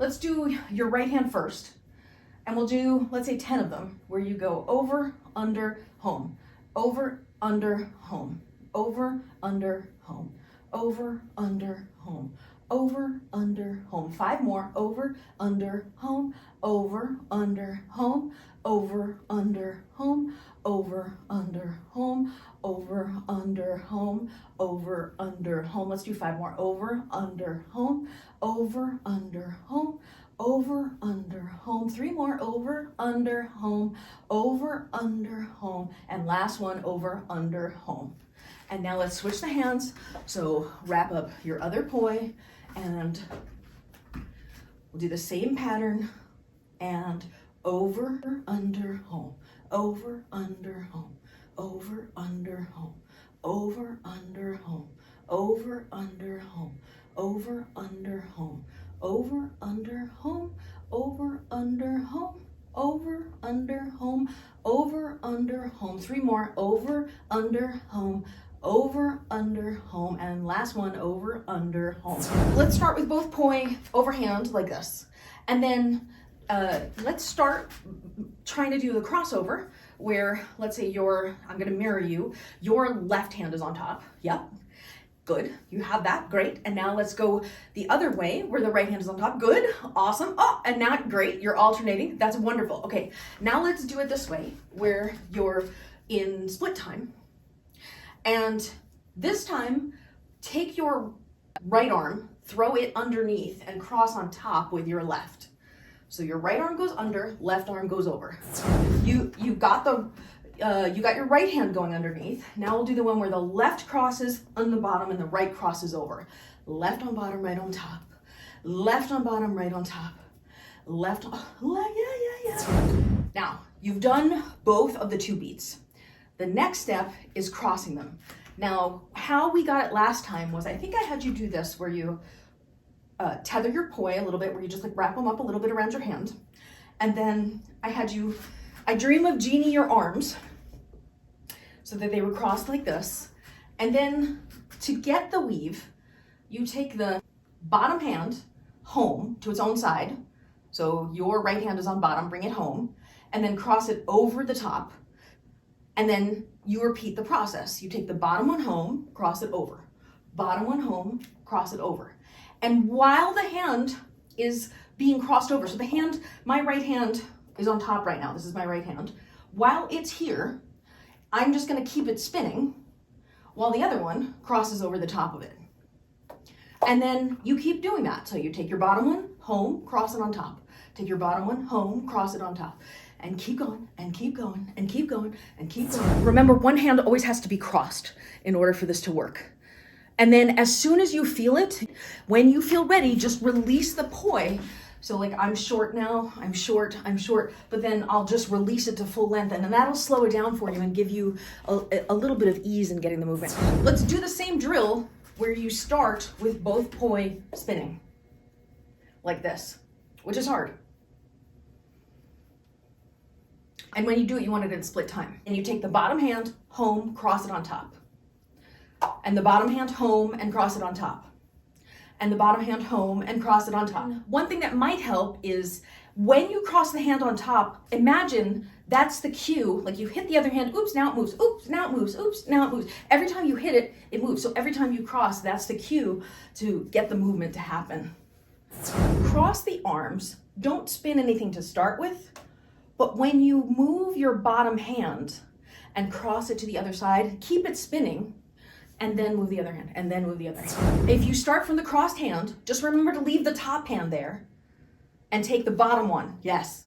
let's do your right hand first. And we'll do, let's say 10 of them, where you go over, under, home, over, under, home, over, under, home, over, under, home, over, under, home. 5 more, over, under, home, over, under, home, over, under, home, over, under, home, over, under, home, over, under, home. Let's do 5 more, over, under, home, over, under, home, over, under, home. 3 more, over, under, home, over, under, home. And last one, over, under, home. And now let's switch the hands. So wrap up your other poi and we'll do the same pattern and over, under, home, over, under, home, over, under, home, over, under, home, over, under, home, over, under, home, over, under, home, over, under, home, over, under, home, over, under, home. 3 more, over, under, home, over, under, home, and last one, over, under, home. Let's start with both poi overhand like this. And then let's start trying to do the crossover where, let's say I'm gonna mirror you, your left hand is on top. Yep, good, you have that, great. And now let's go the other way where the right hand is on top. Good, awesome. Oh, and now, great, you're alternating, that's wonderful. Okay, now let's do it this way where you're in split time. And this time, take your right arm, throw it underneath and cross on top with your left. So your right arm goes under, left arm goes over. You got your right hand going underneath. Now we'll do the one where the left crosses on the bottom and the right crosses over. Left on bottom, right on top. Left on bottom, right on top. Left on, yeah. Now, you've done both of the 2 beats. The next step is crossing them. Now, how we got it last time was, I think I had you do this where you tether your poi a little bit, where you just like wrap them up a little bit around your hand. And then I dream of Jeannie your arms so that they were crossed like this. And then to get the weave, you take the bottom hand home to its own side. So your right hand is on bottom, bring it home, and then cross it over the top. And then you repeat the process. You take the bottom one home, cross it over. Bottom one home, cross it over. And while the hand is being crossed over, so the hand, my right hand is on top right now. This is my right hand. While it's here, I'm just gonna keep it spinning while the other one crosses over the top of it. And then you keep doing that. So you take your bottom one home, cross it on top. Take your bottom one home, cross it on top. And keep going, and keep going, and keep going, and keep going. Remember, one hand always has to be crossed in order for this to work. And then as soon as you feel it, when you feel ready, just release the poi. So like, I'm short now, I'm short, but then I'll just release it to full length, and then that'll slow it down for you and give you a little bit of ease in getting the movement. Let's do the same drill where you start with both poi spinning, like this, which is hard. And when you do it, you want it in split time. And you take the bottom hand home, cross it on top. And the bottom hand home and cross it on top. And the bottom hand home and cross it on top. One thing that might help is when you cross the hand on top, imagine that's the cue. Like you hit the other hand, oops, now it moves, oops, now it moves, oops, now it moves. Every time you hit it, it moves. So every time you cross, that's the cue to get the movement to happen. Cross the arms, don't spin anything to start with. But when you move your bottom hand and cross it to the other side, keep it spinning, and then move the other hand, and then move the other hand. If you start from the crossed hand, just remember to leave the top hand there and take the bottom one. Yes.